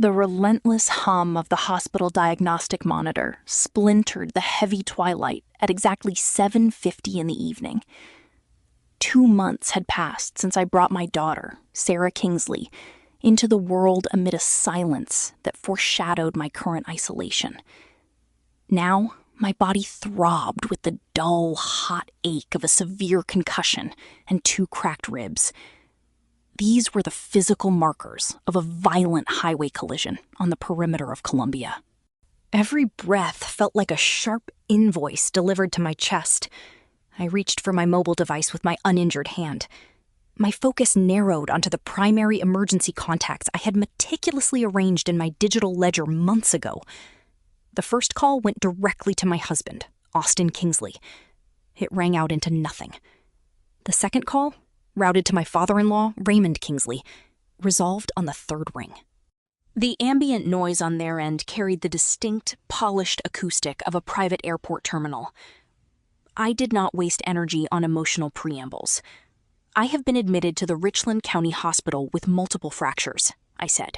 The relentless hum of the hospital diagnostic monitor splintered the heavy twilight at exactly 7:50 in the evening. 2 months had passed since I brought my daughter, Sarah Kingsley, into the world amid a silence that foreshadowed my current isolation. Now, my body throbbed with the dull, hot ache of a severe concussion and 2 cracked ribs. These were the physical markers of a violent highway collision on the perimeter of Columbia. Every breath felt like a sharp invoice delivered to my chest. I reached for my mobile device with my uninjured hand. My focus narrowed onto the primary emergency contacts I had meticulously arranged in my digital ledger months ago. The first call went directly to my husband, Austin Kingsley. It rang out into nothing. The second call, routed to my father-in-law, Raymond Kingsley, resolved on the third ring. The ambient noise on their end carried the distinct, polished acoustic of a private airport terminal. I did not waste energy on emotional preambles. I have been admitted to the Richland County Hospital with multiple fractures, I said.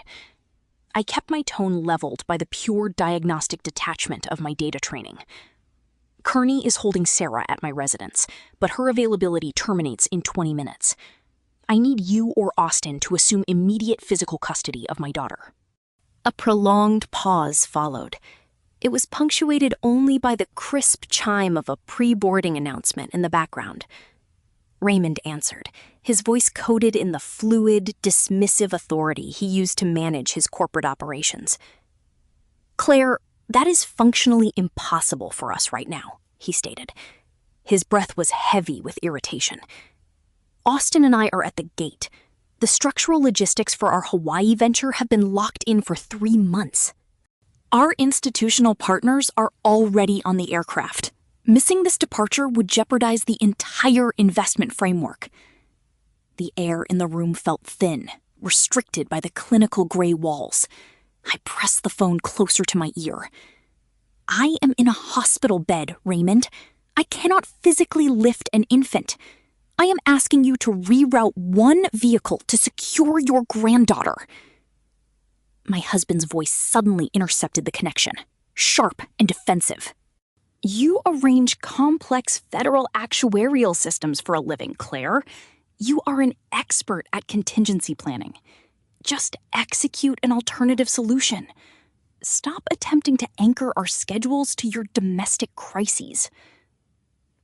I kept my tone leveled by the pure diagnostic detachment of my data training. Kearney is holding Sarah at my residence, but her availability terminates in 20 minutes. I need you or Austin to assume immediate physical custody of my daughter. A prolonged pause followed. It was punctuated only by the crisp chime of a pre-boarding announcement in the background. Raymond answered, his voice coated in the fluid, dismissive authority he used to manage his corporate operations. "Claire, that is functionally impossible for us right now," he stated. His breath was heavy with irritation. "Austin and I are at the gate. The structural logistics for our Hawaii venture have been locked in for 3 months. Our institutional partners are already on the aircraft. Missing this departure would jeopardize the entire investment framework." The air in the room felt thin, restricted by the clinical gray walls. I pressed the phone closer to my ear. "I am in a hospital bed, Raymond. I cannot physically lift an infant. I am asking you to reroute one vehicle to secure your granddaughter." My husband's voice suddenly intercepted the connection, sharp and defensive. "You arrange complex federal actuarial systems for a living, Claire. You are an expert at contingency planning. Just execute an alternative solution. Stop attempting to anchor our schedules to your domestic crises."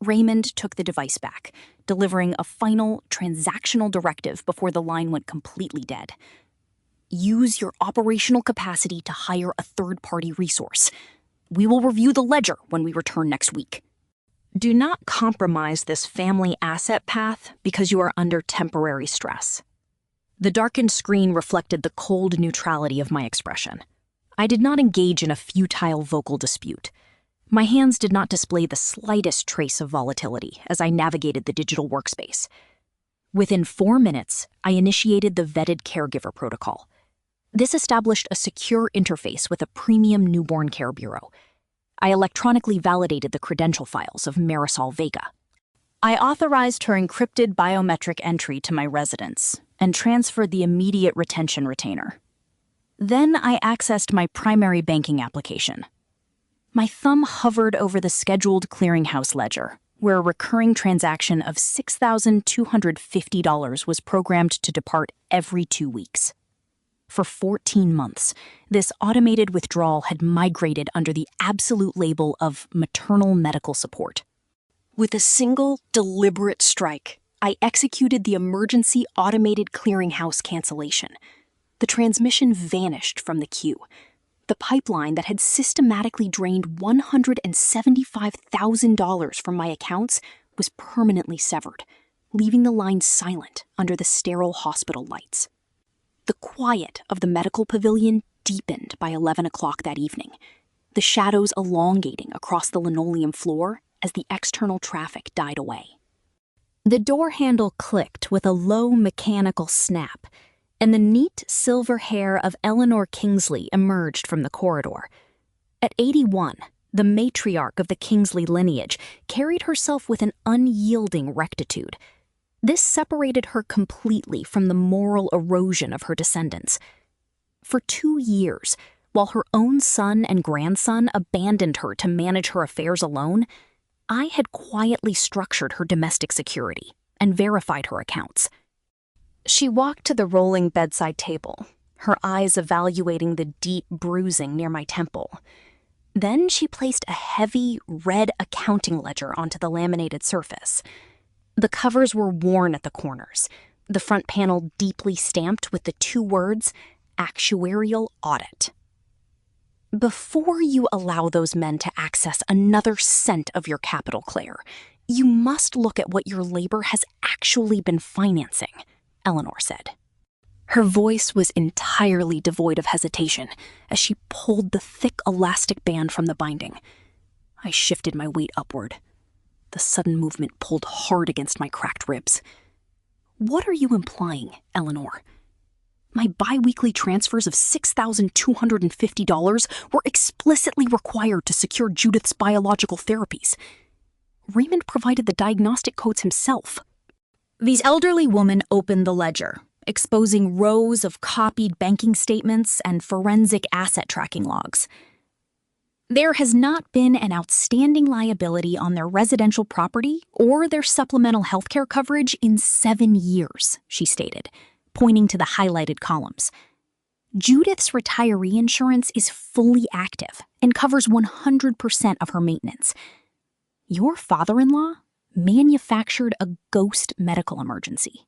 Raymond took the device back, delivering a final transactional directive before the line went completely dead. "Use your operational capacity to hire a third-party resource. We will review the ledger when we return next week. Do not compromise this family asset path because you are under temporary stress." The darkened screen reflected the cold neutrality of my expression. I did not engage in a futile vocal dispute. My hands did not display the slightest trace of volatility as I navigated the digital workspace. Within 4 minutes, I initiated the vetted caregiver protocol. This established a secure interface with a premium newborn care bureau. I electronically validated the credential files of Marisol Vega. I authorized her encrypted biometric entry to my residence and transferred the immediate retention retainer. Then I accessed my primary banking application. My thumb hovered over the scheduled clearinghouse ledger, where a recurring transaction of $6,250 was programmed to depart every 2 weeks. For 14 months, this automated withdrawal had migrated under the absolute label of maternal medical support. With a single, deliberate strike, I executed the emergency automated clearinghouse cancellation. The transmission vanished from the queue. The pipeline that had systematically drained $175,000 from my accounts was permanently severed, leaving the line silent under the sterile hospital lights. The quiet of the medical pavilion deepened by 11 o'clock that evening, the shadows elongating across the linoleum floor as the external traffic died away. The door handle clicked with a low mechanical snap, and the neat silver hair of Eleanor Kingsley emerged from the corridor. At 81, the matriarch of the Kingsley lineage carried herself with an unyielding rectitude. This separated her completely from the moral erosion of her descendants. For 2 years, while her own son and grandson abandoned her to manage her affairs alone, I had quietly structured her domestic security and verified her accounts. She walked to the rolling bedside table, her eyes evaluating the deep bruising near my temple. Then she placed a heavy, red accounting ledger onto the laminated surface. The covers were worn at the corners, the front panel deeply stamped with the 2 words, actuarial audit. Before you allow those men to access another cent of your capital, Claire, you must look at what your labor has actually been financing, Eleanor said. Her voice was entirely devoid of hesitation as she pulled the thick elastic band from the binding. I shifted my weight upward. The sudden movement pulled hard against my cracked ribs. What are you implying, Eleanor? My bi-weekly transfers of $6,250 were explicitly required to secure Judith's biological therapies. Raymond provided the diagnostic codes himself. The elderly woman opened the ledger, exposing rows of copied banking statements and forensic asset tracking logs. There has not been an outstanding liability on their residential property or their supplemental healthcare coverage in 7 years, she stated, pointing to the highlighted columns. Judith's retiree insurance is fully active and covers 100% of her maintenance. Your father-in-law manufactured a ghost medical emergency.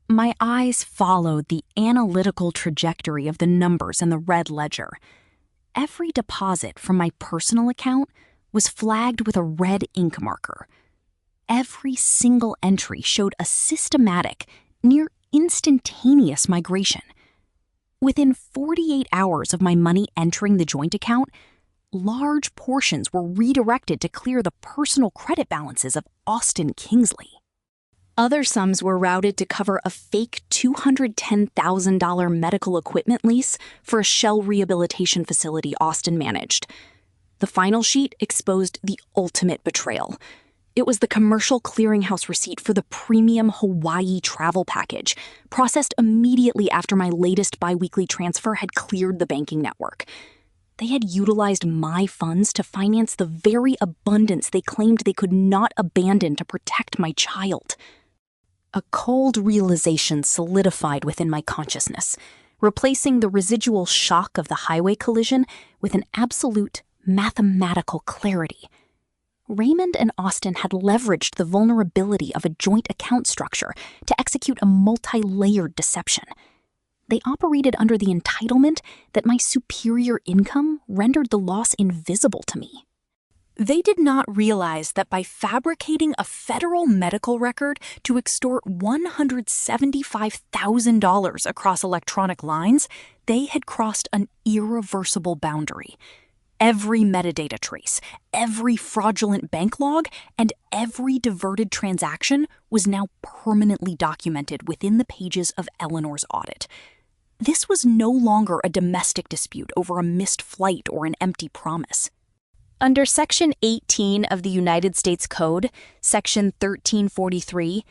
My eyes followed the analytical trajectory of the numbers in the red ledger. Every deposit from my personal account was flagged with a red ink marker. Every single entry showed a systematic, near instantaneous migration. Within 48 hours of my money entering the joint account, large portions were redirected to clear the personal credit balances of Austin Kingsley. Other sums were routed to cover a fake $210,000 medical equipment lease for a shell rehabilitation facility Austin managed. The final sheet exposed the ultimate betrayal. It was the commercial clearinghouse receipt for the premium Hawaii travel package, processed immediately after my latest biweekly transfer had cleared the banking network. They had utilized my funds to finance the very abundance they claimed they could not abandon to protect my child. A cold realization solidified within my consciousness, replacing the residual shock of the highway collision with an absolute mathematical clarity. Raymond and Austin had leveraged the vulnerability of a joint account structure to execute a multi-layered deception. They operated under the entitlement that my superior income rendered the loss invisible to me. They did not realize that by fabricating a federal medical record to extort $175,000 across electronic lines, they had crossed an irreversible boundary. Every metadata trace, every fraudulent bank log, and every diverted transaction was now permanently documented within the pages of Eleanor's audit. This was no longer a domestic dispute over a missed flight or an empty promise. Under Section 18 of the United States Code, Section 1343,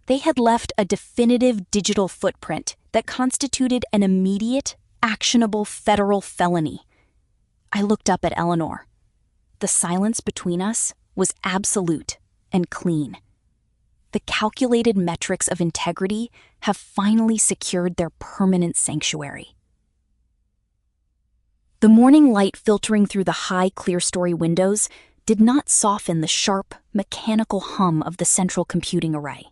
they had left a definitive digital footprint that constituted an immediate, actionable federal felony. I looked up at Eleanor. The silence between us was absolute and clean. The calculated metrics of integrity have finally secured their permanent sanctuary. The morning light filtering through the high clearstory windows did not soften the sharp, mechanical hum of the central computing array.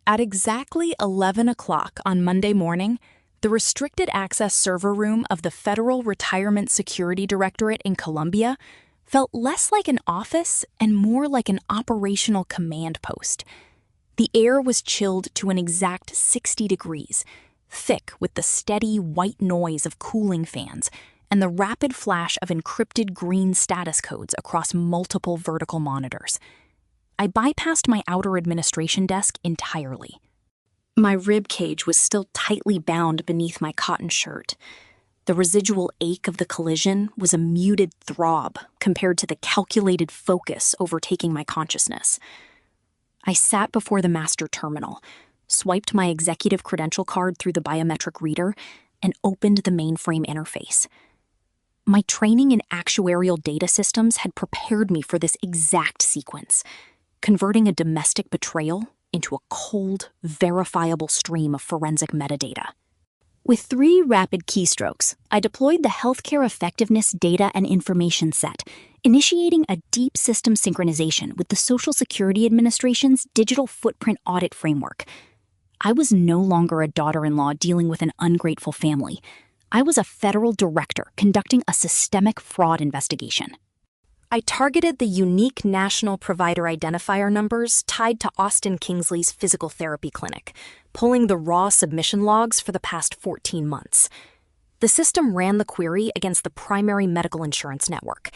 At exactly 11 o'clock on Monday morning, the restricted access server room of the Federal Retirement Security Directorate in Columbia felt less like an office and more like an operational command post. The air was chilled to an exact 60 degrees, thick with the steady white noise of cooling fans and the rapid flash of encrypted green status codes across multiple vertical monitors. I bypassed my outer administration desk entirely. My rib cage was still tightly bound beneath my cotton shirt. The residual ache of the collision was a muted throb compared to the calculated focus overtaking my consciousness. I sat before the master terminal, swiped my executive credential card through the biometric reader, and opened the mainframe interface. My training in actuarial data systems had prepared me for this exact sequence, converting a domestic betrayal into a cold, verifiable stream of forensic metadata. With 3 rapid keystrokes, I deployed the Healthcare Effectiveness Data and Information Set, initiating a deep system synchronization with the Social Security Administration's Digital Footprint Audit Framework. I was no longer a daughter-in-law dealing with an ungrateful family. I was a federal director conducting a systemic fraud investigation. I targeted the unique national provider identifier numbers tied to Austin Kingsley's physical therapy clinic, pulling the raw submission logs for the past 14 months. The system ran the query against the primary medical insurance network.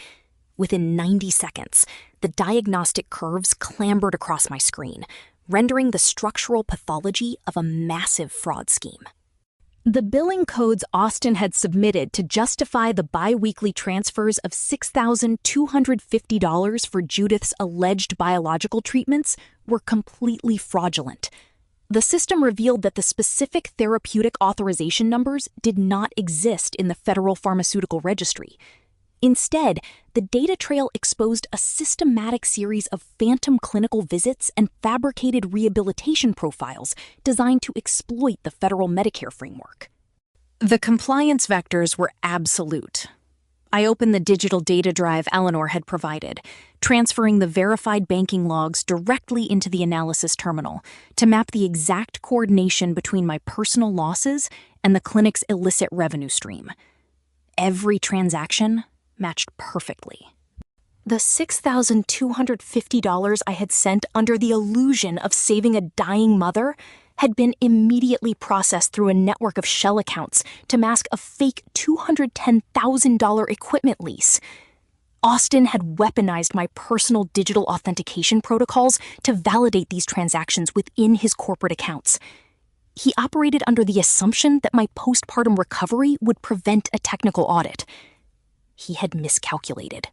Within 90 seconds, the diagnostic curves clambered across my screen, rendering the structural pathology of a massive fraud scheme. The billing codes Austin had submitted to justify the bi-weekly transfers of $6,250 for Judith's alleged biological treatments were completely fraudulent. The system revealed that the specific therapeutic authorization numbers did not exist in the Federal Pharmaceutical Registry. Instead, the data trail exposed a systematic series of phantom clinical visits and fabricated rehabilitation profiles designed to exploit the federal Medicare framework. The compliance vectors were absolute. I opened the digital data drive Eleanor had provided, transferring the verified banking logs directly into the analysis terminal to map the exact coordination between my personal losses and the clinic's illicit revenue stream. Every transaction matched perfectly. The $6,250 I had sent under the illusion of saving a dying mother had been immediately processed through a network of shell accounts to mask a fake $210,000 equipment lease. Austin had weaponized my personal digital authentication protocols to validate these transactions within his corporate accounts. He operated under the assumption that my postpartum recovery would prevent a technical audit. He had miscalculated.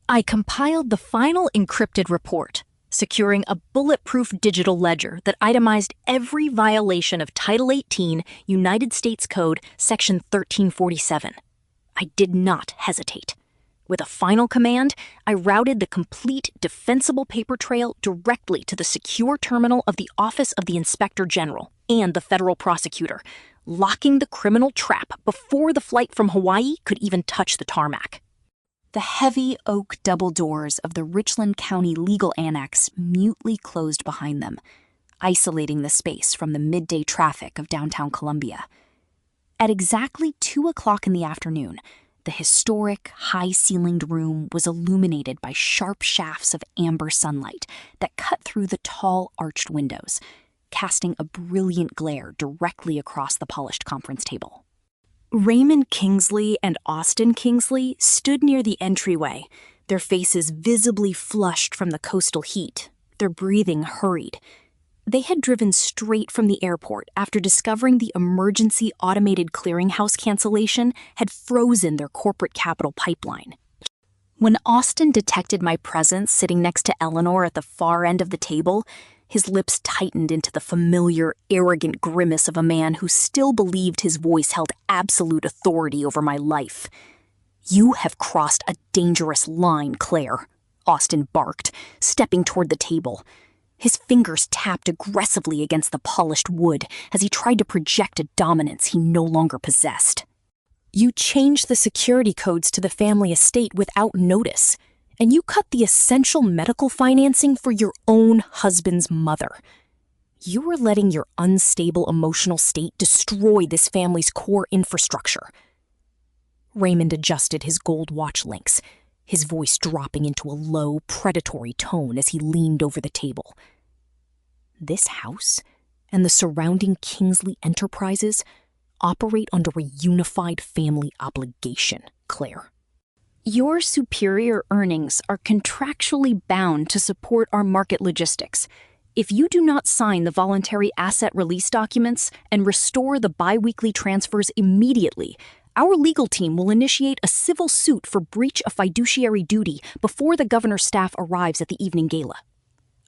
I compiled the final encrypted report, securing a bulletproof digital ledger that itemized every violation of Title 18, United States Code, Section 1347. I did not hesitate. With a final command, I routed the complete defensible paper trail directly to the secure terminal of the Office of the Inspector General and the federal prosecutor, locking the criminal trap before the flight from Hawaii could even touch the tarmac. The heavy oak double doors of the Richland County Legal Annex mutely closed behind them, isolating the space from the midday traffic of downtown Columbia. At exactly 2 o'clock in the afternoon, the historic, high-ceilinged room was illuminated by sharp shafts of amber sunlight that cut through the tall, arched windows, casting a brilliant glare directly across the polished conference table. Raymond Kingsley and Austin Kingsley stood near the entryway, their faces visibly flushed from the coastal heat, their breathing hurried. They had driven straight from the airport after discovering the emergency automated clearinghouse cancellation had frozen their corporate capital pipeline. When Austin detected my presence sitting next to Eleanor at the far end of the table, his lips tightened into the familiar, arrogant grimace of a man who still believed his voice held absolute authority over my life. "You have crossed a dangerous line, Claire," Austin barked, stepping toward the table. His fingers tapped aggressively against the polished wood as he tried to project a dominance he no longer possessed. "You changed the security codes to the family estate without notice, and you cut the essential medical financing for your own husband's mother. You were letting your unstable emotional state destroy this family's core infrastructure." Raymond adjusted his gold watch links, his voice dropping into a low, predatory tone as he leaned over the table. "This house and the surrounding Kingsley enterprises operate under a unified family obligation, Claire. Your superior earnings are contractually bound to support our market logistics. If you do not sign the voluntary asset release documents and restore the bi-weekly transfers immediately, our legal team will initiate a civil suit for breach of fiduciary duty before the governor's staff arrives at the evening gala."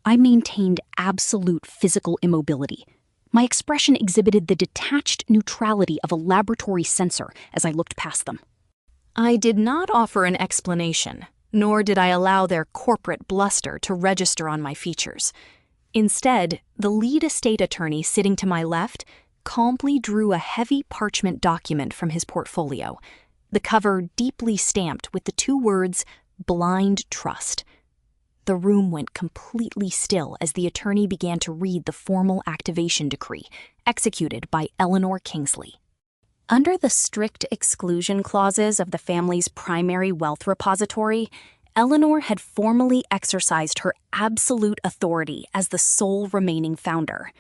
I maintained absolute physical immobility, My expression exhibited the detached neutrality of a laboratory sensor as I looked past them. I did not offer an explanation, nor did I allow their corporate bluster to register on my features. Instead, the lead estate attorney sitting to my left calmly drew a heavy parchment document from his portfolio, the cover deeply stamped with the two words, "Blind Trust." The room went completely still as the attorney began to read the formal activation decree, executed by Eleanor Kingsley. Under the strict exclusion clauses of the family's primary wealth repository, Eleanor had formally exercised her absolute authority as the sole remaining founder.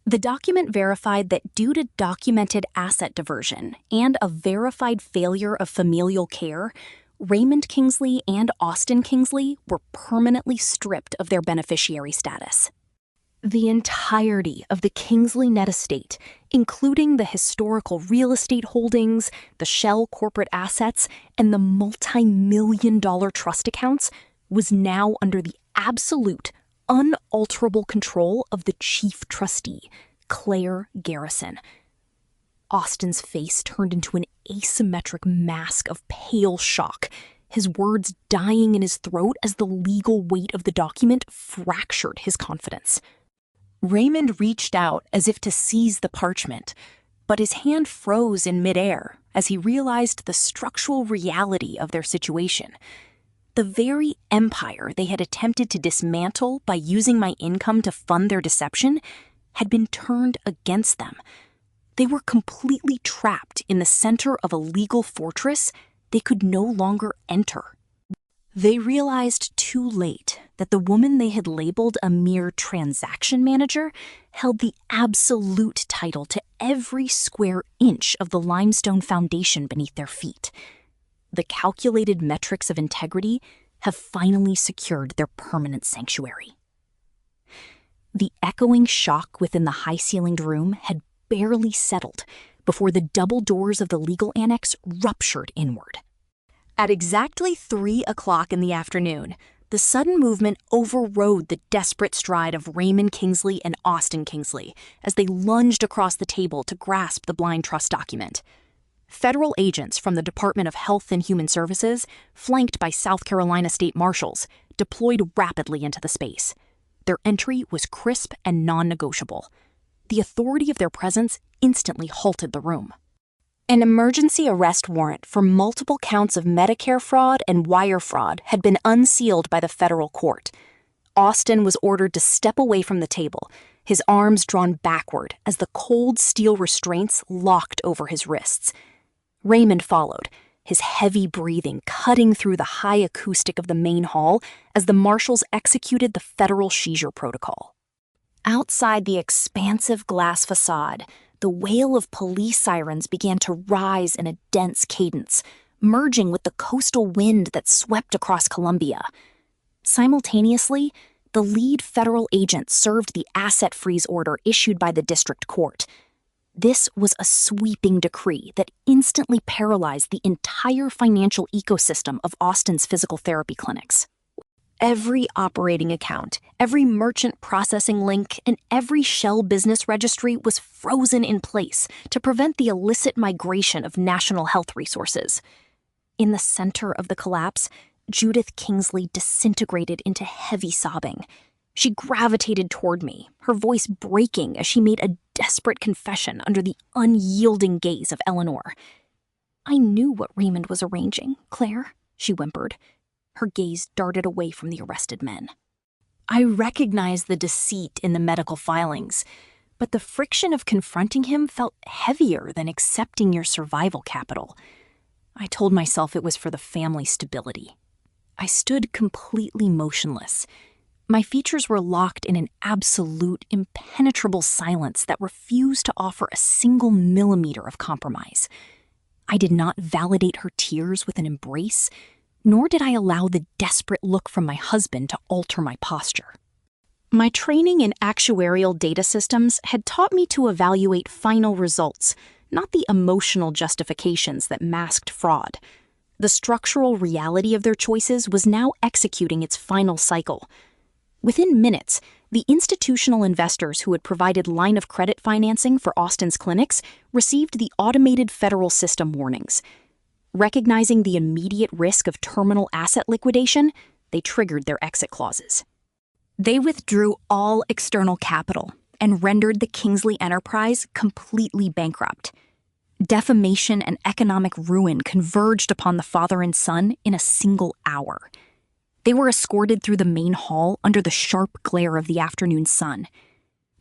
The document verified that due to documented asset diversion and a verified failure of familial care, Raymond Kingsley and Austin Kingsley were permanently stripped of their beneficiary status. The entirety of the Kingsley net estate, including the historical real estate holdings, the shell corporate assets, and the multi-million-dollar trust accounts, was now under the absolute, unalterable control of the chief trustee, Claire Garrison. Austin's face turned into an asymmetric mask of pale shock, his words dying in his throat as the legal weight of the document fractured his confidence. Raymond reached out as if to seize the parchment, but his hand froze in midair as he realized the structural reality of their situation. The very empire they had attempted to dismantle by using my income to fund their deception had been turned against them. They were completely trapped in the center of a legal fortress they could no longer enter. They realized too late that the woman they had labeled a mere transaction manager held the absolute title to every square inch of the limestone foundation beneath their feet. The calculated metrics of integrity have finally secured their permanent sanctuary. The echoing shock within the high-ceilinged room had barely settled before the double doors of the legal annex ruptured inward. At exactly 3 o'clock in the afternoon, the sudden movement overrode the desperate stride of Raymond Kingsley and Austin Kingsley as they lunged across the table to grasp the blind trust document. Federal agents from the Department of Health and Human Services, flanked by South Carolina state marshals, deployed rapidly into the space. Their entry was crisp and non-negotiable. The authority of their presence instantly halted the room. An emergency arrest warrant for multiple counts of Medicare fraud and wire fraud had been unsealed by the federal court. Austin was ordered to step away from the table, his arms drawn backward as the cold steel restraints locked over his wrists. Raymond followed, his heavy breathing cutting through the high acoustic of the main hall as the marshals executed the federal seizure protocol. Outside the expansive glass facade, the wail of police sirens began to rise in a dense cadence, merging with the coastal wind that swept across Columbia. Simultaneously, the lead federal agent served the asset freeze order issued by the district court. This was a sweeping decree that instantly paralyzed the entire financial ecosystem of Austin's physical therapy clinics. Every operating account, every merchant processing link, and every shell business registry was frozen in place to prevent the illicit migration of national health resources. In the center of the collapse, Judith Kingsley disintegrated into heavy sobbing. She gravitated toward me, her voice breaking as she made a desperate confession under the unyielding gaze of Eleanor. "I knew what Raymond was arranging, Claire," she whimpered. Her gaze darted away from the arrested men. "I recognized the deceit in the medical filings, but the friction of confronting him felt heavier than accepting your survival capital. I told myself it was for the family's stability." I stood completely motionless. My features were locked in an absolute, impenetrable silence that refused to offer a single millimeter of compromise. I did not validate her tears with an embrace, nor did I allow the desperate look from my husband to alter my posture. My training in actuarial data systems had taught me to evaluate final results, not the emotional justifications that masked fraud. The structural reality of their choices was now executing its final cycle. Within minutes, The institutional investors who had provided line of credit financing for Austin's clinics received the automated federal system warnings. Recognizing the immediate risk of terminal asset liquidation, they triggered their exit clauses. They withdrew all external capital and rendered the Kingsley enterprise completely bankrupt. Defamation and economic ruin converged upon the father and son in a single hour. They were escorted through the main hall under the sharp glare of the afternoon sun.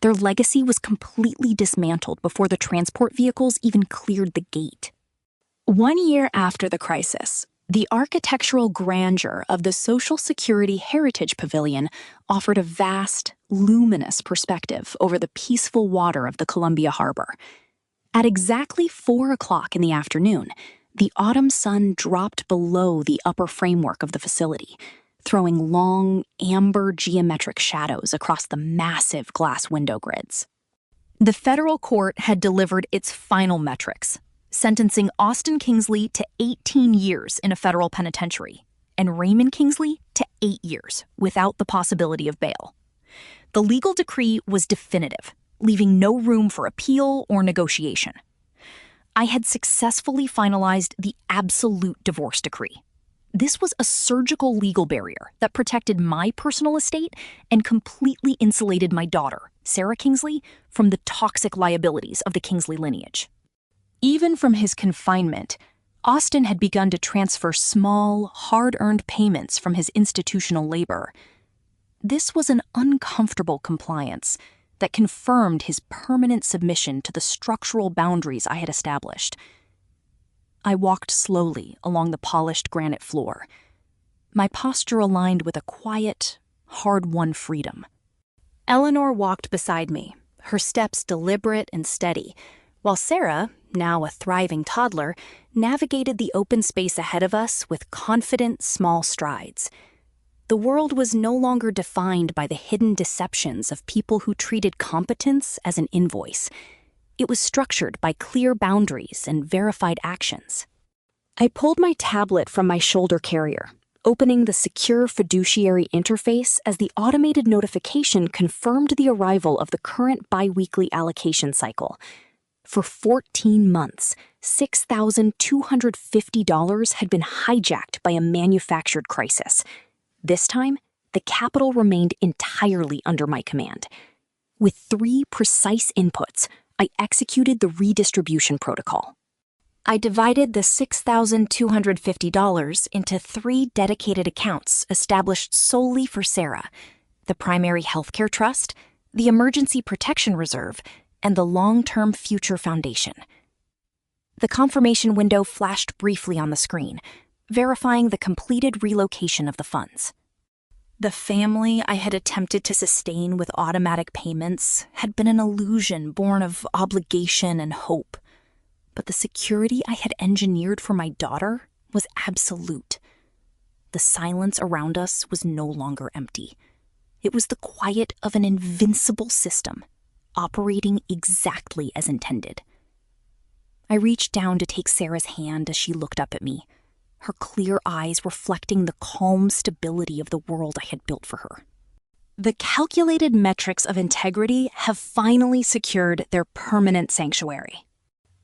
Their legacy was completely dismantled before the transport vehicles even cleared the gate. 1 year after the crisis, the architectural grandeur of the Social Security Heritage Pavilion offered a vast, luminous perspective over the peaceful water of the Columbia Harbor. At exactly 4 o'clock in the afternoon, the autumn sun dropped below the upper framework of the facility, throwing long, amber geometric shadows across the massive glass window grids. The federal court had delivered its final metrics, sentencing Austin Kingsley to 18 years in a federal penitentiary and Raymond Kingsley to 8 years without the possibility of bail. The legal decree was definitive, leaving no room for appeal or negotiation. I had successfully finalized the absolute divorce decree. This was a surgical legal barrier that protected my personal estate and completely insulated my daughter, Sarah Kingsley, from the toxic liabilities of the Kingsley lineage. Even from his confinement, Austin had begun to transfer small, hard-earned payments from his institutional labor. This was an uncomfortable compliance that confirmed his permanent submission to the structural boundaries I had established. I walked slowly along the polished granite floor, my posture aligned with a quiet, hard-won freedom. Eleanor walked beside me, her steps deliberate and steady, while Sarah, now a thriving toddler, navigated the open space ahead of us with confident, small strides. The world was no longer defined by the hidden deceptions of people who treated competence as an invoice. It was structured by clear boundaries and verified actions. I pulled my tablet from my shoulder carrier, opening the secure fiduciary interface as the automated notification confirmed the arrival of the current biweekly allocation cycle. For 14 months, $6,250 had been hijacked by a manufactured crisis. This time, the capital remained entirely under my command. With 3 precise inputs, I executed the redistribution protocol. I divided the $6,250 into 3 dedicated accounts established solely for Sarah: the Primary Healthcare Trust, the Emergency Protection Reserve, and the Long-Term Future Foundation. The confirmation window flashed briefly on the screen, verifying the completed relocation of the funds. The family I had attempted to sustain with automatic payments had been an illusion born of obligation and hope. But the security I had engineered for my daughter was absolute. The silence around us was no longer empty. It was the quiet of an invincible system, operating exactly as intended. I reached down to take Sarah's hand as she looked up at me, her clear eyes reflecting the calm stability of the world I had built for her. The calculated metrics of integrity have finally secured their permanent sanctuary.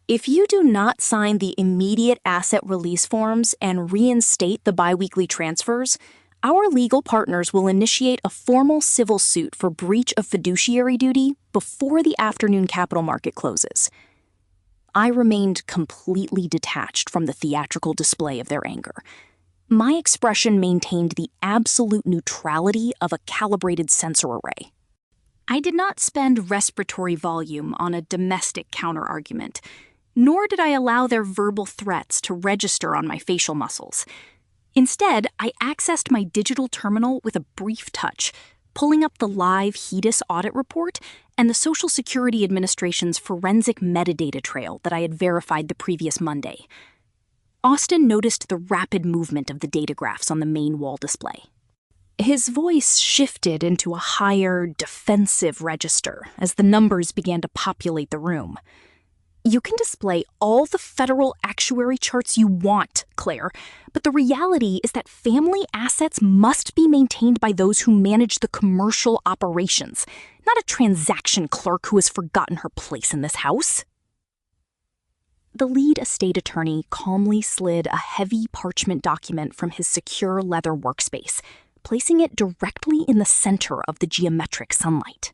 If you do not sign the immediate asset release forms and reinstate the biweekly transfers, our legal partners will initiate a formal civil suit for breach of fiduciary duty before the afternoon capital market closes. I remained completely detached from the theatrical display of their anger. My expression maintained the absolute neutrality of a calibrated sensor array. I did not spend respiratory volume on a domestic counterargument, nor did I allow their verbal threats to register on my facial muscles. Instead, I accessed my digital terminal with a brief touch, pulling up the live HEDIS audit report and the Social Security Administration's forensic metadata trail that I had verified the previous Monday. Austin noticed the rapid movement of the data graphs on the main wall display. His voice shifted into a higher, defensive register as the numbers began to populate the room. You can display all the federal actuary charts you want, Claire, but the reality is that family assets must be maintained by those who manage the commercial operations, not a transaction clerk who has forgotten her place in this house. The lead estate attorney calmly slid a heavy parchment document from his secure leather workspace, placing it directly in the center of the geometric sunlight.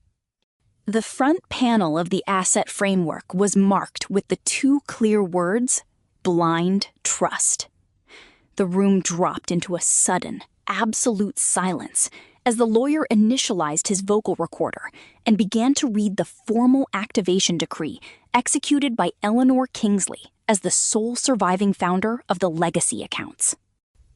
The front panel of the asset framework was marked with the two clear words, blind trust. The room dropped into a sudden, absolute silence as the lawyer initialized his vocal recorder and began to read the formal activation decree executed by Eleanor Kingsley as the sole surviving founder of the legacy accounts.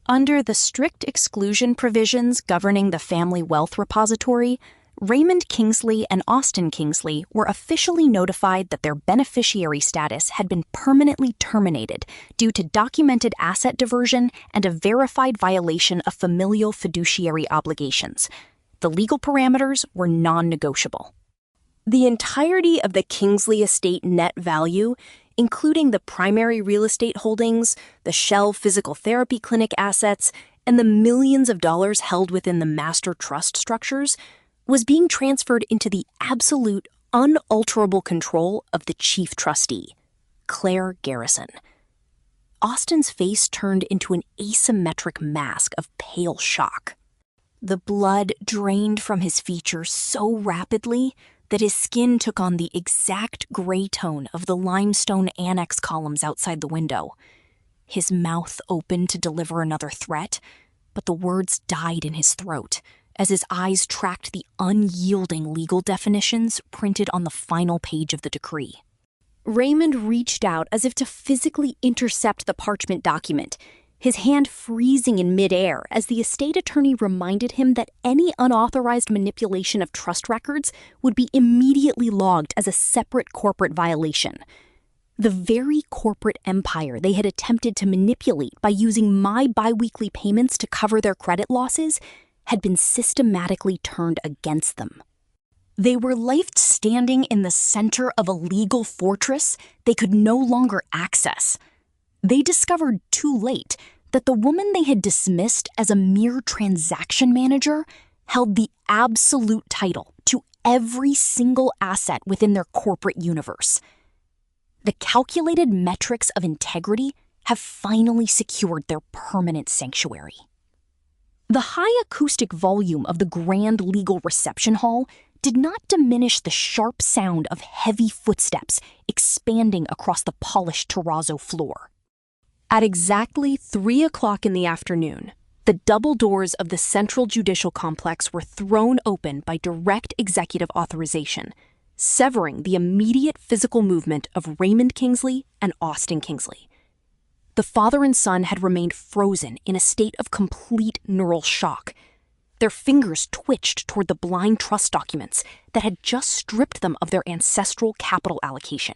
Under the strict exclusion provisions governing the family wealth repository, Raymond Kingsley and Austin Kingsley were officially notified that their beneficiary status had been permanently terminated due to documented asset diversion and a verified violation of familial fiduciary obligations. The legal parameters were non-negotiable. The entirety of the Kingsley estate net value, including the primary real estate holdings, the shell physical therapy clinic assets, and the millions of dollars held within the master trust structures, was being transferred into the absolute, unalterable control of the chief trustee, Claire Garrison. Austin's face turned into an asymmetric mask of pale shock. The blood drained from his features so rapidly that his skin took on the exact gray tone of the limestone annex columns outside the window. His mouth opened to deliver another threat, but the words died in his throat as his eyes tracked the unyielding legal definitions printed on the final page of the decree. Raymond reached out as if to physically intercept the parchment document, his hand freezing in midair as the estate attorney reminded him that any unauthorized manipulation of trust records would be immediately logged as a separate corporate violation. The very corporate empire they had attempted to manipulate by using my biweekly payments to cover their credit losses had been systematically turned against them. They were left standing in the center of a legal fortress they could no longer access. They discovered too late that the woman they had dismissed as a mere transaction manager held the absolute title to every single asset within their corporate universe. The calculated metrics of integrity have finally secured their permanent sanctuary. The high acoustic volume of the grand legal reception hall did not diminish the sharp sound of heavy footsteps expanding across the polished terrazzo floor. At exactly 3 o'clock in the afternoon, the double doors of the Central Judicial Complex were thrown open by direct executive authorization, severing the immediate physical movement of Raymond Kingsley and Austin Kingsley. The father and son had remained frozen in a state of complete neural shock. Their fingers twitched toward the blind trust documents that had just stripped them of their ancestral capital allocation.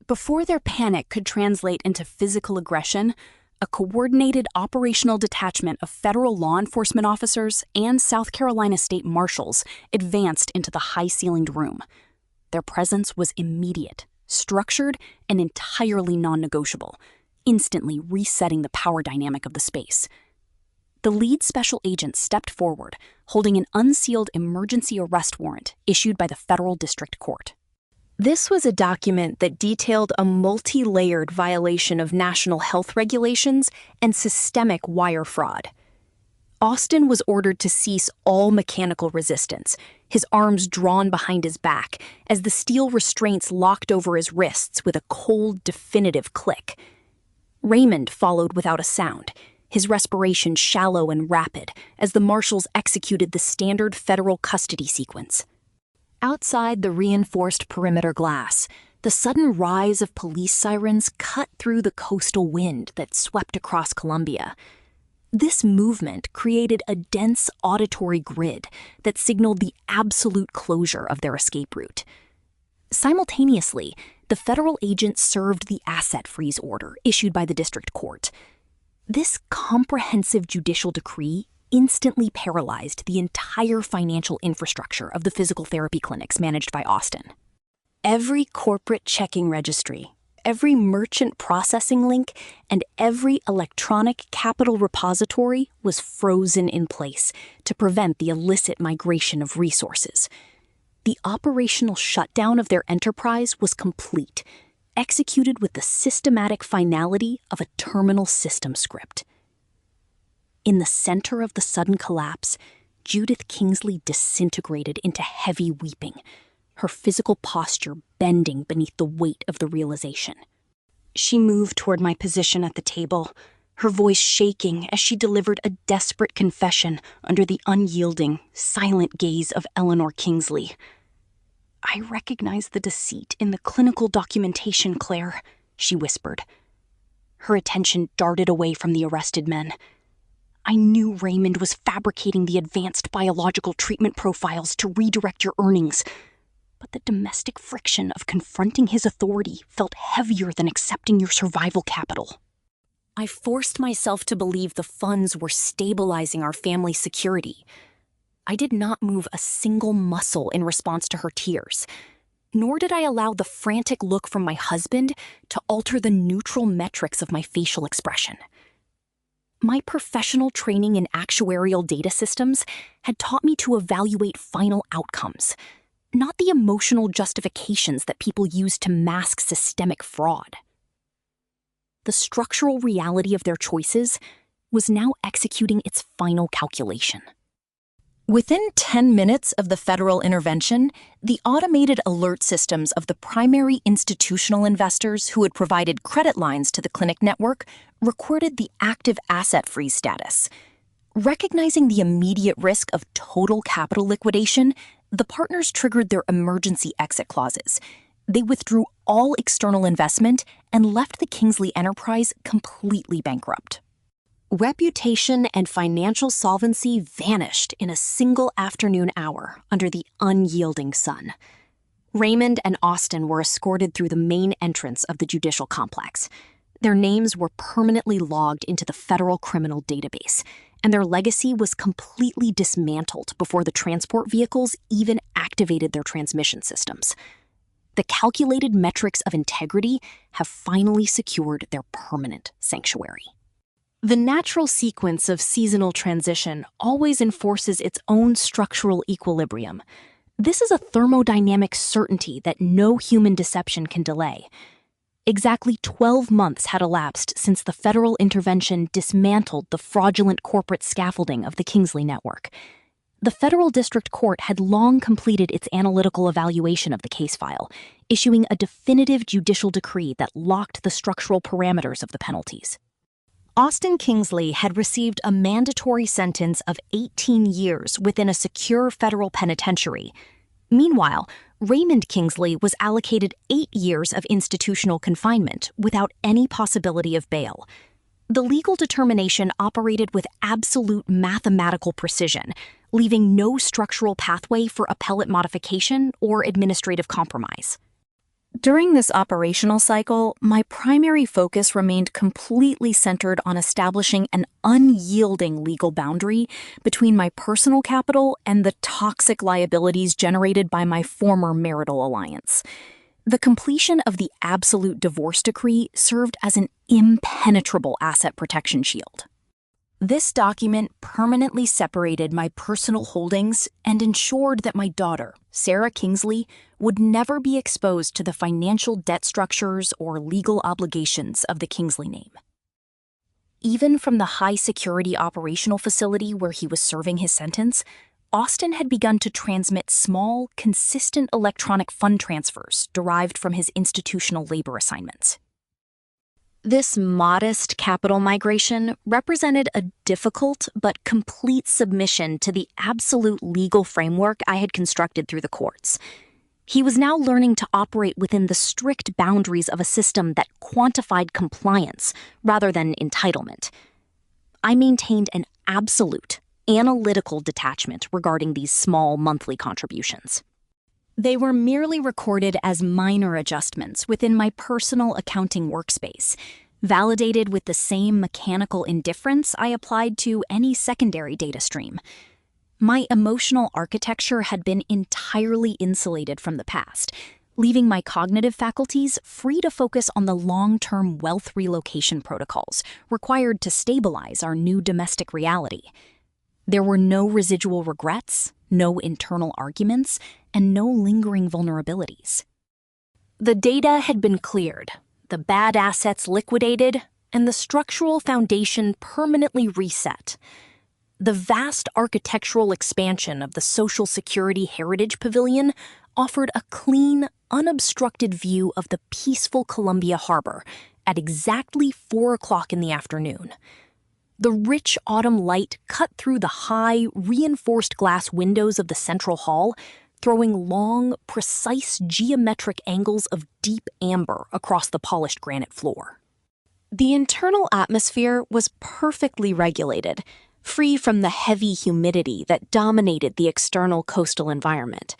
Before their panic could translate into physical aggression, a coordinated operational detachment of federal law enforcement officers and South Carolina state marshals advanced into the high-ceilinged room. Their presence was immediate, structured, and entirely non-negotiable, instantly resetting the power dynamic of the space. The lead special agent stepped forward, holding an unsealed emergency arrest warrant issued by the federal district court. This was a document that detailed a multi-layered violation of national health regulations and systemic wire fraud. Austin was ordered to cease all mechanical resistance, his arms drawn behind his back as the steel restraints locked over his wrists with a cold, definitive click. Raymond followed without a sound, his respiration shallow and rapid as the marshals executed the standard federal custody sequence. Outside the reinforced perimeter glass, the sudden rise of police sirens cut through the coastal wind that swept across Columbia. This movement created a dense auditory grid that signaled the absolute closure of their escape route. Simultaneously, the federal agent served the asset freeze order issued by the district court. This comprehensive judicial decree instantly paralyzed the entire financial infrastructure of the physical therapy clinics managed by Austin. Every corporate checking registry, every merchant processing link, and every electronic capital repository was frozen in place to prevent the illicit migration of resources. The operational shutdown of their enterprise was complete, executed with the systematic finality of a terminal system script. In the center of the sudden collapse, Judith Kingsley disintegrated into heavy weeping, her physical posture bending beneath the weight of the realization. She moved toward my position at the table, her voice shaking as she delivered a desperate confession under the unyielding, silent gaze of Eleanor Kingsley. "I recognize the deceit in the clinical documentation, Claire," she whispered. Her attention darted away from the arrested men. "I knew Raymond was fabricating the advanced biological treatment profiles to redirect your earnings, but the domestic friction of confronting his authority felt heavier than accepting your survival capital." I forced myself to believe the funds were stabilizing our family's security. I did not move a single muscle in response to her tears, nor did I allow the frantic look from my husband to alter the neutral metrics of my facial expression. My professional training in actuarial data systems had taught me to evaluate final outcomes, not the emotional justifications that people use to mask systemic fraud. The structural reality of their choices was now executing its final calculation. Within 10 minutes of the federal intervention, the automated alert systems of the primary institutional investors who had provided credit lines to the clinic network recorded the active asset freeze status. Recognizing the immediate risk of total capital liquidation, the partners triggered their emergency exit clauses. They withdrew all external investment and left the Kingsley enterprise completely bankrupt. Reputation and financial solvency vanished in a single afternoon hour under the unyielding sun. Raymond and Austin were escorted through the main entrance of the judicial complex. Their names were permanently logged into the federal criminal database, and their legacy was completely dismantled before the transport vehicles even activated their transmission systems. The calculated metrics of integrity have finally secured their permanent sanctuary. The natural sequence of seasonal transition always enforces its own structural equilibrium. This is a thermodynamic certainty that no human deception can delay. Exactly 12 months had elapsed since the federal intervention dismantled the fraudulent corporate scaffolding of the Kingsley network. The federal district court had long completed its analytical evaluation of the case file, issuing a definitive judicial decree that locked the structural parameters of the penalties. Austin Kingsley had received a mandatory sentence of 18 years within a secure federal penitentiary. Meanwhile, Raymond Kingsley was allocated 8 years of institutional confinement without any possibility of bail. The legal determination operated with absolute mathematical precision, leaving no structural pathway for appellate modification or administrative compromise. During this operational cycle, my primary focus remained completely centered on establishing an unyielding legal boundary between my personal capital and the toxic liabilities generated by my former marital alliance. The completion of the absolute divorce decree served as an impenetrable asset protection shield. This document permanently separated my personal holdings and ensured that my daughter, Sarah Kingsley, would never be exposed to the financial debt structures or legal obligations of the Kingsley name. Even from the high-security operational facility where he was serving his sentence, Austin had begun to transmit small, consistent electronic fund transfers derived from his institutional labor assignments. This modest capital migration represented a difficult but complete submission to the absolute legal framework I had constructed through the courts. He was now learning to operate within the strict boundaries of a system that quantified compliance rather than entitlement. I maintained an absolute, analytical detachment regarding these small monthly contributions. They were merely recorded as minor adjustments within my personal accounting workspace, validated with the same mechanical indifference I applied to any secondary data stream. My emotional architecture had been entirely insulated from the past, leaving my cognitive faculties free to focus on the long-term wealth relocation protocols required to stabilize our new domestic reality. There were no residual regrets, no internal arguments, and no lingering vulnerabilities. The data had been cleared, the bad assets liquidated, and the structural foundation permanently reset. The vast architectural expansion of the Social Security Heritage Pavilion offered a clean, unobstructed view of the peaceful Columbia Harbor at exactly 4 o'clock in the afternoon. The rich autumn light cut through the high, reinforced glass windows of the central hall, throwing long, precise geometric angles of deep amber across the polished granite floor. The internal atmosphere was perfectly regulated, free from the heavy humidity that dominated the external coastal environment.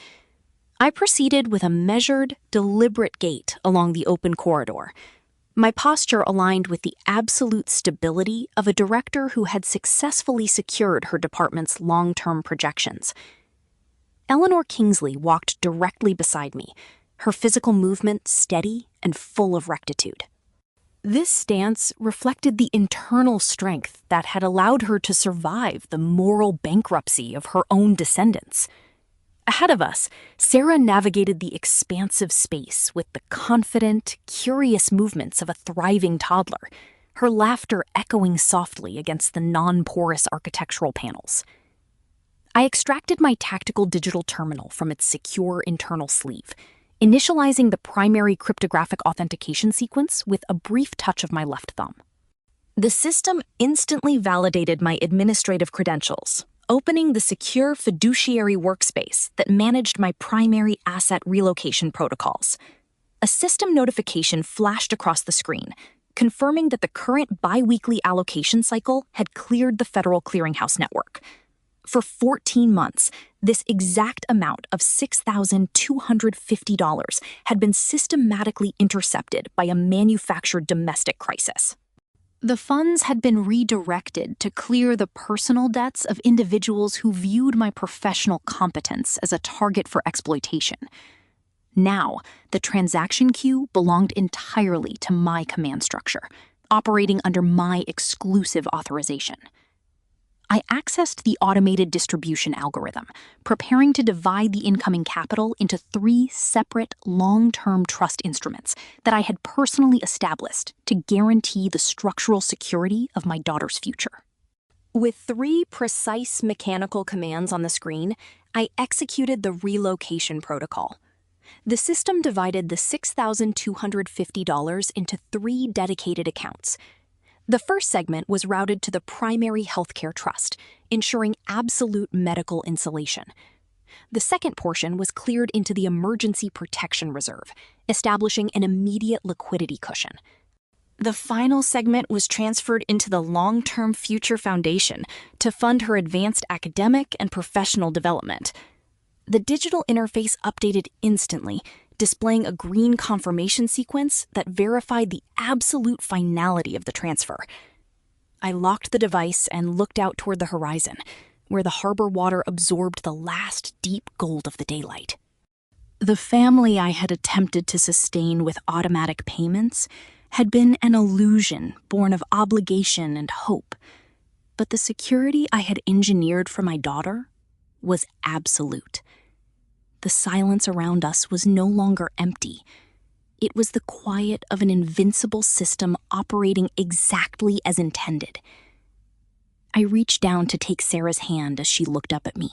I proceeded with a measured, deliberate gait along the open corridor, my posture aligned with the absolute stability of a director who had successfully secured her department's long-term projections. Eleanor Kingsley walked directly beside me, her physical movement steady and full of rectitude. This stance reflected the internal strength that had allowed her to survive the moral bankruptcy of her own descendants. Ahead of us, Sarah navigated the expansive space with the confident, curious movements of a thriving toddler, her laughter echoing softly against the non-porous architectural panels. I extracted my tactical digital terminal from its secure internal sleeve, initializing the primary cryptographic authentication sequence with a brief touch of my left thumb. The system instantly validated my administrative credentials, opening the secure fiduciary workspace that managed my primary asset relocation protocols. A system notification flashed across the screen, confirming that the current biweekly allocation cycle had cleared the Federal Clearinghouse network. For 14 months, this exact amount of $6,250 had been systematically intercepted by a manufactured domestic crisis. The funds had been redirected to clear the personal debts of individuals who viewed my professional competence as a target for exploitation. Now, the transaction queue belonged entirely to my command structure, operating under my exclusive authorization. I accessed the automated distribution algorithm, preparing to divide the incoming capital into 3 separate long-term trust instruments that I had personally established to guarantee the structural security of my daughter's future. With 3 precise mechanical commands on the screen, I executed the relocation protocol. The system divided the $6,250 into 3 dedicated accounts. The first segment was routed to the primary healthcare trust, ensuring absolute medical insulation. The second portion was cleared into the emergency protection reserve, establishing an immediate liquidity cushion. The final segment was transferred into the long-term future foundation to fund her advanced academic and professional development. The digital interface updated instantly, displaying a green confirmation sequence that verified the absolute finality of the transfer. I locked the device and looked out toward the horizon, where the harbor water absorbed the last deep gold of the daylight. The family I had attempted to sustain with automatic payments had been an illusion born of obligation and hope, but the security I had engineered for my daughter was absolute. The silence around us was no longer empty. It was the quiet of an invincible system operating exactly as intended. I reached down to take Sarah's hand as she looked up at me,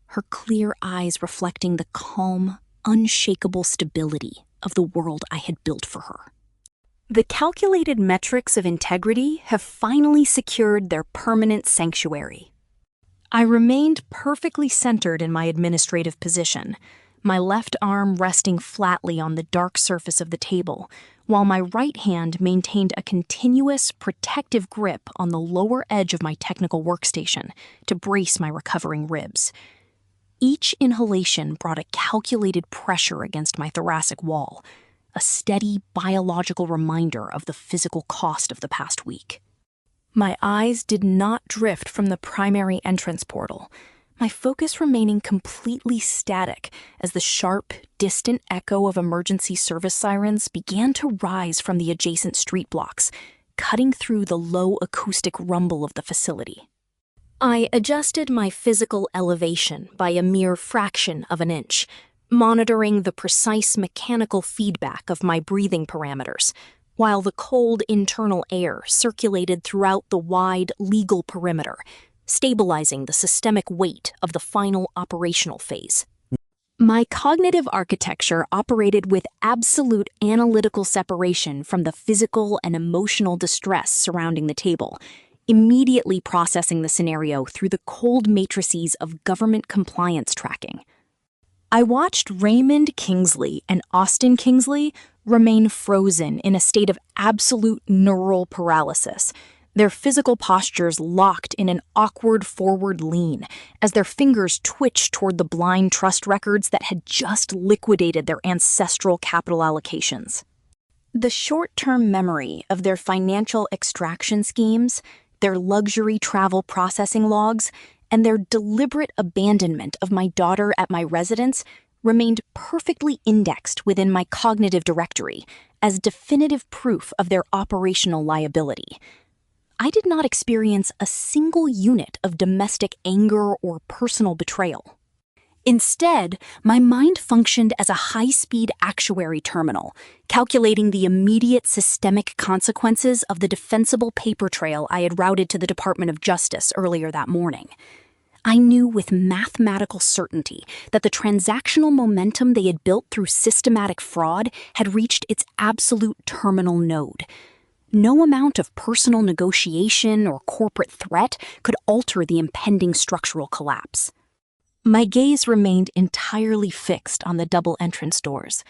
her clear eyes reflecting the calm, unshakable stability of the world I had built for her. The calculated metrics of integrity have finally secured their permanent sanctuary. I remained perfectly centered in my administrative position, my left arm resting flatly on the dark surface of the table, while my right hand maintained a continuous, protective grip on the lower edge of my technical workstation to brace my recovering ribs. Each inhalation brought a calculated pressure against my thoracic wall, a steady biological reminder of the physical cost of the past week. My eyes did not drift from the primary entrance portal, my focus remaining completely static as the sharp, distant echo of emergency service sirens began to rise from the adjacent street blocks, cutting through the low acoustic rumble of the facility. I adjusted my physical elevation by a mere fraction of an inch, monitoring the precise mechanical feedback of my breathing parameters, while the cold internal air circulated throughout the wide legal perimeter, stabilizing the systemic weight of the final operational phase. My cognitive architecture operated with absolute analytical separation from the physical and emotional distress surrounding the table, immediately processing the scenario through the cold matrices of government compliance tracking. I watched Raymond Kingsley and Austin Kingsley remain frozen in a state of absolute neural paralysis, their physical postures locked in an awkward forward lean as their fingers twitched toward the blind trust records that had just liquidated their ancestral capital allocations. The short-term memory of their financial extraction schemes, their luxury travel processing logs, and their deliberate abandonment of my daughter at my residence remained perfectly indexed within my cognitive directory as definitive proof of their operational liability. I did not experience a single unit of domestic anger or personal betrayal. Instead, my mind functioned as a high-speed actuary terminal, calculating the immediate systemic consequences of the defensible paper trail I had routed to the Department of Justice earlier that morning. I knew with mathematical certainty that the transactional momentum they had built through systematic fraud had reached its absolute terminal node. No amount of personal negotiation or corporate threat could alter the impending structural collapse. My gaze remained entirely fixed on the double entrance doors,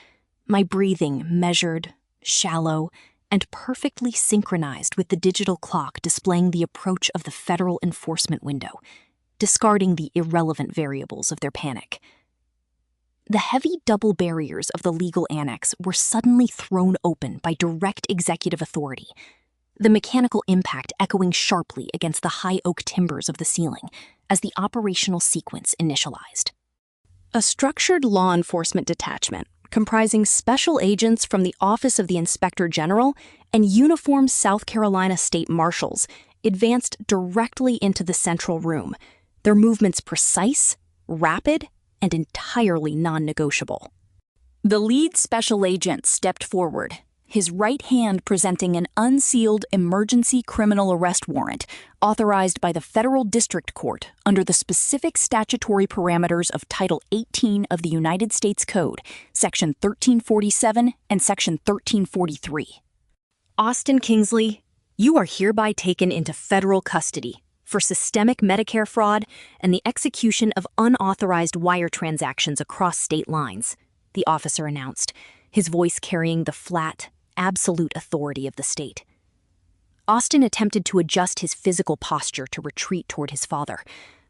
my breathing measured, shallow, and perfectly synchronized with the digital clock displaying the approach of the federal enforcement window, discarding the irrelevant variables of their panic. The heavy double barriers of the legal annex were suddenly thrown open by direct executive authority, the mechanical impact echoing sharply against the high oak timbers of the ceiling as the operational sequence initialized. A structured law enforcement detachment comprising special agents from the Office of the Inspector General and uniformed South Carolina state marshals advanced directly into the central room, their movements precise, rapid, and entirely non-negotiable. The lead special agent stepped forward, his right hand presenting an unsealed emergency criminal arrest warrant authorized by the Federal District Court under the specific statutory parameters of Title 18 of the United States Code, Section 1347 and Section 1343. Austin Kingsley, you are hereby taken into federal custody for systemic Medicare fraud and the execution of unauthorized wire transactions across state lines, the officer announced, his voice carrying the flat, absolute authority of the state. Austin attempted to adjust his physical posture to retreat toward his father,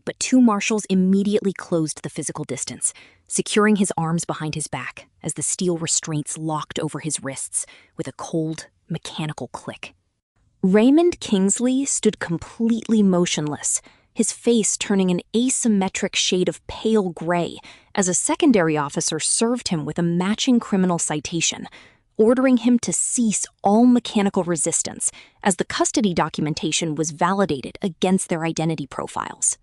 but two marshals immediately closed the physical distance, securing his arms behind his back as the steel restraints locked over his wrists with a cold, mechanical click. Raymond Kingsley stood completely motionless, his face turning an asymmetric shade of pale gray as a secondary officer served him with a matching criminal citation, ordering him to cease all mechanical resistance as the custody documentation was validated against their identity profiles.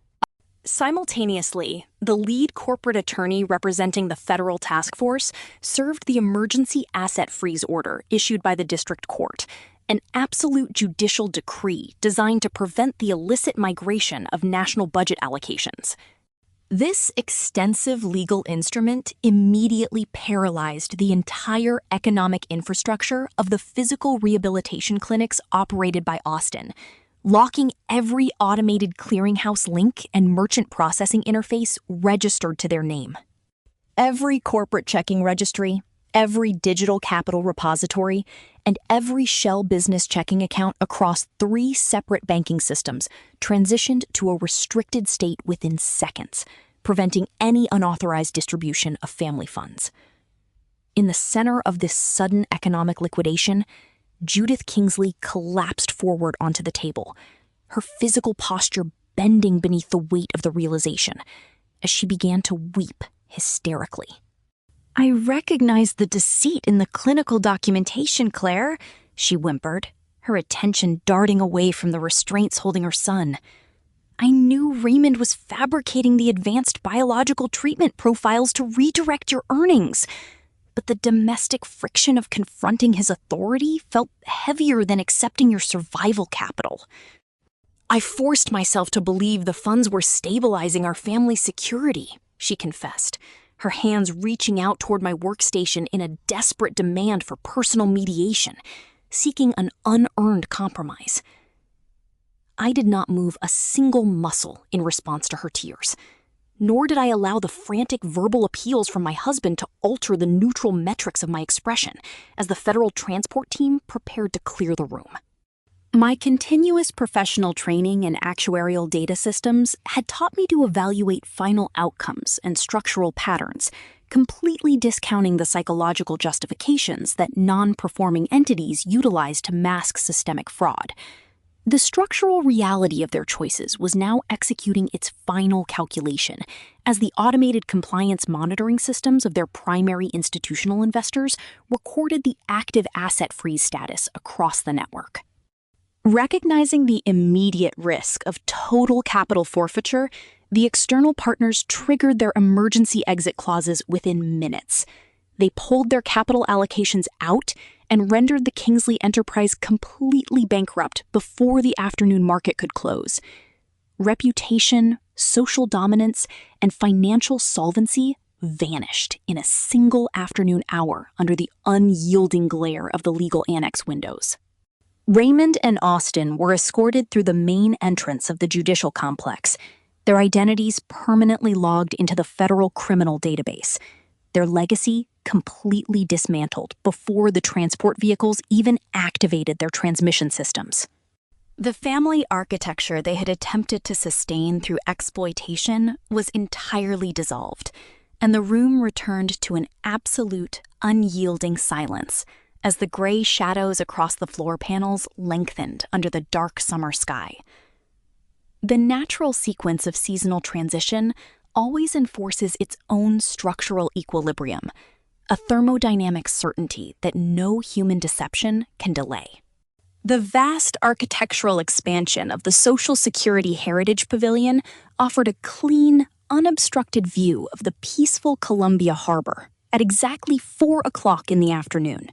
Simultaneously, the lead corporate attorney representing the federal task force served the emergency asset freeze order issued by the district court, an absolute judicial decree designed to prevent the illicit migration of national budget allocations. This extensive legal instrument immediately paralyzed the entire economic infrastructure of the physical rehabilitation clinics operated by Austin, locking every automated clearinghouse link and merchant processing interface registered to their name. Every corporate checking registry, every digital capital repository, and every shell business checking account across 3 separate banking systems transitioned to a restricted state within seconds, preventing any unauthorized distribution of family funds. In the center of this sudden economic liquidation, Judith Kingsley collapsed forward onto the table, her physical posture bending beneath the weight of the realization as she began to weep hysterically. "I recognize the deceit in the clinical documentation, Claire," she whimpered, her attention darting away from the restraints holding her son. "I knew Raymond was fabricating the advanced biological treatment profiles to redirect your earnings, but the domestic friction of confronting his authority felt heavier than accepting your survival capital. I forced myself to believe the funds were stabilizing our family's security," she confessed, her hands reaching out toward my workstation in a desperate demand for personal mediation, seeking an unearned compromise. I did not move a single muscle in response to her tears, nor did I allow the frantic verbal appeals from my husband to alter the neutral metrics of my expression as the federal transport team prepared to clear the room. My continuous professional training in actuarial data systems had taught me to evaluate final outcomes and structural patterns, completely discounting the psychological justifications that non-performing entities utilize to mask systemic fraud. The structural reality of their choices was now executing its final calculation, as the automated compliance monitoring systems of their primary institutional investors recorded the active asset freeze status across the network. Recognizing the immediate risk of total capital forfeiture, the external partners triggered their emergency exit clauses within minutes. They pulled their capital allocations out and rendered the Kingsley enterprise completely bankrupt before the afternoon market could close. Reputation, social dominance, and financial solvency vanished in a single afternoon hour under the unyielding glare of the legal annex windows. Raymond and Austin were escorted through the main entrance of the judicial complex, their identities permanently logged into the federal criminal database, their legacy completely dismantled before the transport vehicles even activated their transmission systems. The family architecture they had attempted to sustain through exploitation was entirely dissolved, and the room returned to an absolute, unyielding silence as the gray shadows across the floor panels lengthened under the dark summer sky. The natural sequence of seasonal transition always enforces its own structural equilibrium, a thermodynamic certainty that no human deception can delay. The vast architectural expansion of the Social Security Heritage Pavilion offered a clean, unobstructed view of the peaceful Columbia Harbor at exactly 4 o'clock in the afternoon.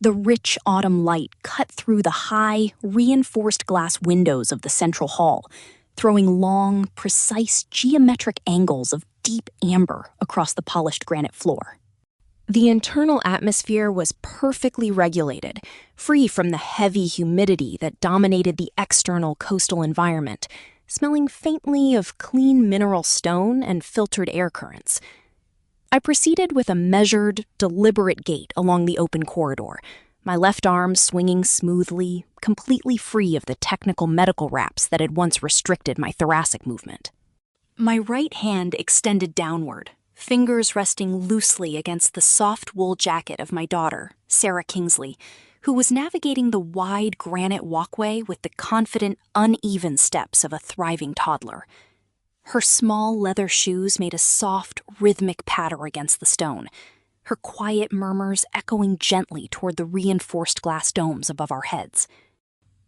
The rich autumn light cut through the high, reinforced glass windows of the central hall, throwing long, precise geometric angles of deep amber across the polished granite floor. The internal atmosphere was perfectly regulated, free from the heavy humidity that dominated the external coastal environment, smelling faintly of clean mineral stone and filtered air currents. I proceeded with a measured, deliberate gait along the open corridor, my left arm swinging smoothly, completely free of the technical medical wraps that had once restricted my thoracic movement. My right hand extended downward, fingers resting loosely against the soft wool jacket of my daughter, Sarah Kingsley, who was navigating the wide granite walkway with the confident, uneven steps of a thriving toddler. Her small leather shoes made a soft, rhythmic patter against the stone, her quiet murmurs echoing gently toward the reinforced glass domes above our heads.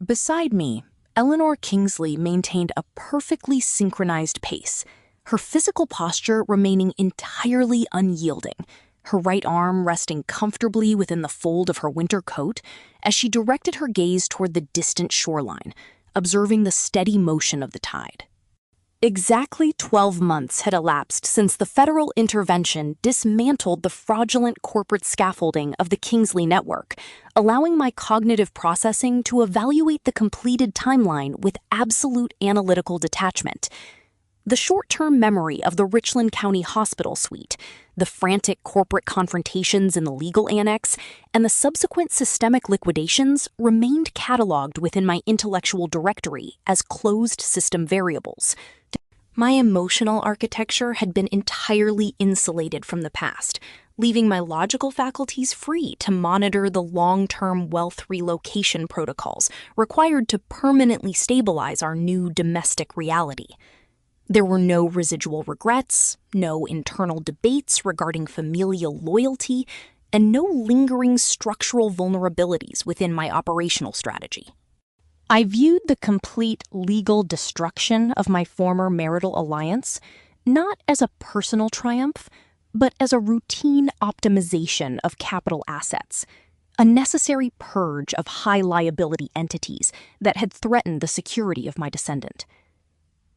Beside me, Eleanor Kingsley maintained a perfectly synchronized pace, her physical posture remaining entirely unyielding, her right arm resting comfortably within the fold of her winter coat as she directed her gaze toward the distant shoreline, observing the steady motion of the tide. Exactly 12 months had elapsed since the federal intervention dismantled the fraudulent corporate scaffolding of the Kingsley network, allowing my cognitive processing to evaluate the completed timeline with absolute analytical detachment. The short-term memory of the Richland County Hospital suite, the frantic corporate confrontations in the legal annex, and the subsequent systemic liquidations remained cataloged within my intellectual directory as closed system variables. My emotional architecture had been entirely insulated from the past, leaving my logical faculties free to monitor the long-term wealth relocation protocols required to permanently stabilize our new domestic reality. There were no residual regrets, no internal debates regarding familial loyalty, and no lingering structural vulnerabilities within my operational strategy. I viewed the complete legal destruction of my former marital alliance not as a personal triumph, but as a routine optimization of capital assets, a necessary purge of high-liability entities that had threatened the security of my descendant.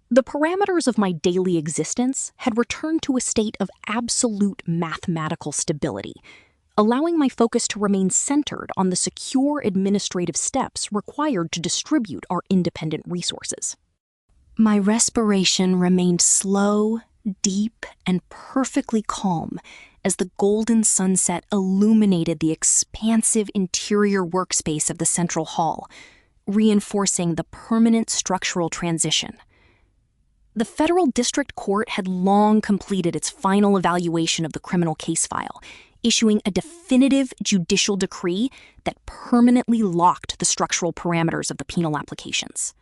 The parameters of my daily existence had returned to a state of absolute mathematical stability, allowing my focus to remain centered on the secure administrative steps required to distribute our independent resources. My respiration remained slow, deep, and perfectly calm as the golden sunset illuminated the expansive interior workspace of the central hall, reinforcing the permanent structural transition. The federal district court had long completed its final evaluation of the criminal case file, issuing a definitive judicial decree that permanently locked the structural parameters of the penal applications.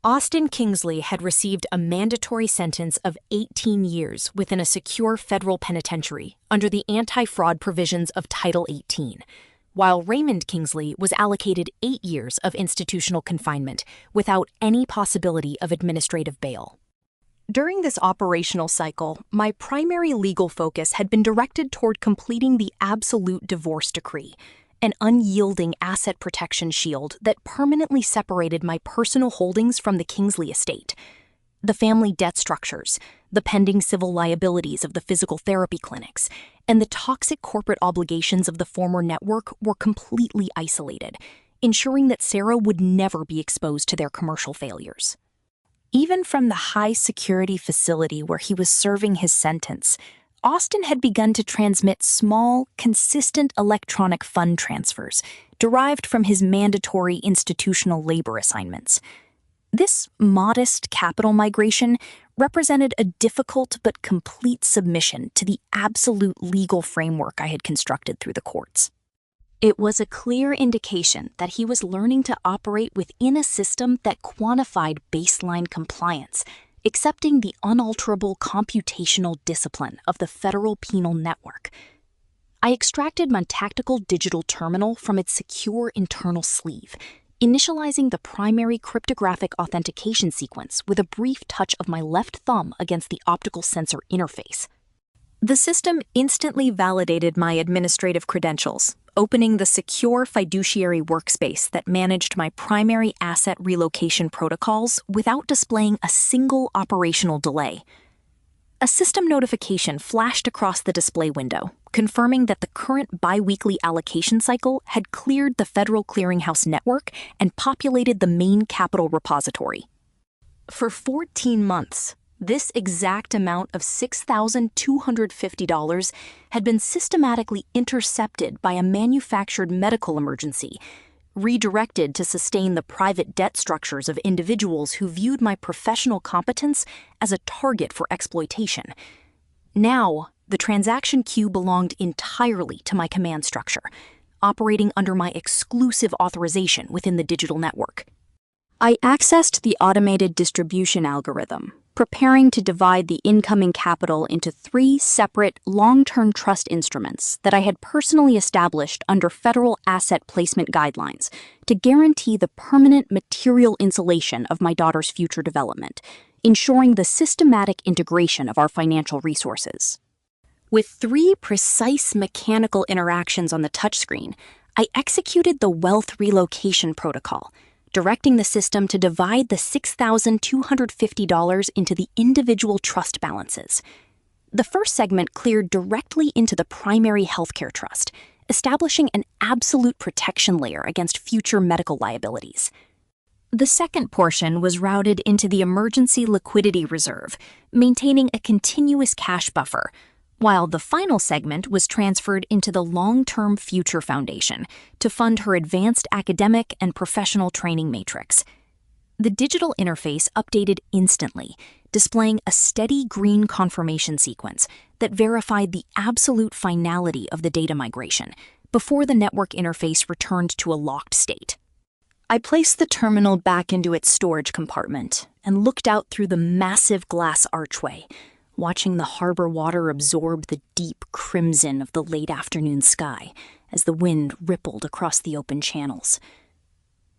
Austin Kingsley had received a mandatory sentence of 18 years within a secure federal penitentiary under the anti-fraud provisions of Title 18, while Raymond Kingsley was allocated 8 years of institutional confinement without any possibility of administrative bail. During this operational cycle, my primary legal focus had been directed toward completing the absolute divorce decree, an unyielding asset protection shield that permanently separated my personal holdings from the Kingsley estate. The family debt structures, the pending civil liabilities of the physical therapy clinics, and the toxic corporate obligations of the former network were completely isolated, ensuring that Sarah would never be exposed to their commercial failures. Even from the high-security facility where he was serving his sentence, Austin had begun to transmit small, consistent electronic fund transfers derived from his mandatory institutional labor assignments. This modest capital migration represented a difficult but complete submission to the absolute legal framework I had constructed through the courts. It was a clear indication that he was learning to operate within a system that quantified baseline compliance, accepting the unalterable computational discipline of the federal penal network. I extracted my tactical digital terminal from its secure internal sleeve, initializing the primary cryptographic authentication sequence with a brief touch of my left thumb against the optical sensor interface. The system instantly validated my administrative credentials, opening the secure fiduciary workspace that managed my primary asset relocation protocols without displaying a single operational delay. A system notification flashed across the display window, confirming that the current biweekly allocation cycle had cleared the Federal Clearinghouse network and populated the main capital repository. For 14 months, this exact amount of $6,250 had been systematically intercepted by a manufactured medical emergency, redirected to sustain the private debt structures of individuals who viewed my professional competence as a target for exploitation. Now, the transaction queue belonged entirely to my command structure, operating under my exclusive authorization within the digital network. I accessed the automated distribution algorithm, preparing to divide the incoming capital into 3 separate long-term trust instruments that I had personally established under federal asset placement guidelines to guarantee the permanent material insulation of my daughter's future development, ensuring the systematic integration of our financial resources. With 3 precise mechanical interactions on the touchscreen, I executed the wealth relocation protocol, directing the system to divide the $6,250 into the individual trust balances. The first segment cleared directly into the primary healthcare trust, establishing an absolute protection layer against future medical liabilities. The second portion was routed into the emergency liquidity reserve, maintaining a continuous cash buffer, while the final segment was transferred into the long-term future foundation to fund her advanced academic and professional training matrix. The digital interface updated instantly, displaying a steady green confirmation sequence that verified the absolute finality of the data migration before the network interface returned to a locked state. I placed the terminal back into its storage compartment and looked out through the massive glass archway, watching the harbor water absorb the deep crimson of the late afternoon sky as the wind rippled across the open channels.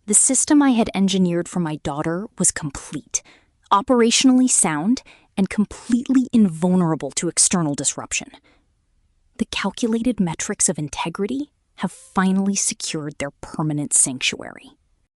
The system I had engineered for my daughter was complete, operationally sound, and completely invulnerable to external disruption. The calculated metrics of integrity have finally secured their permanent sanctuary.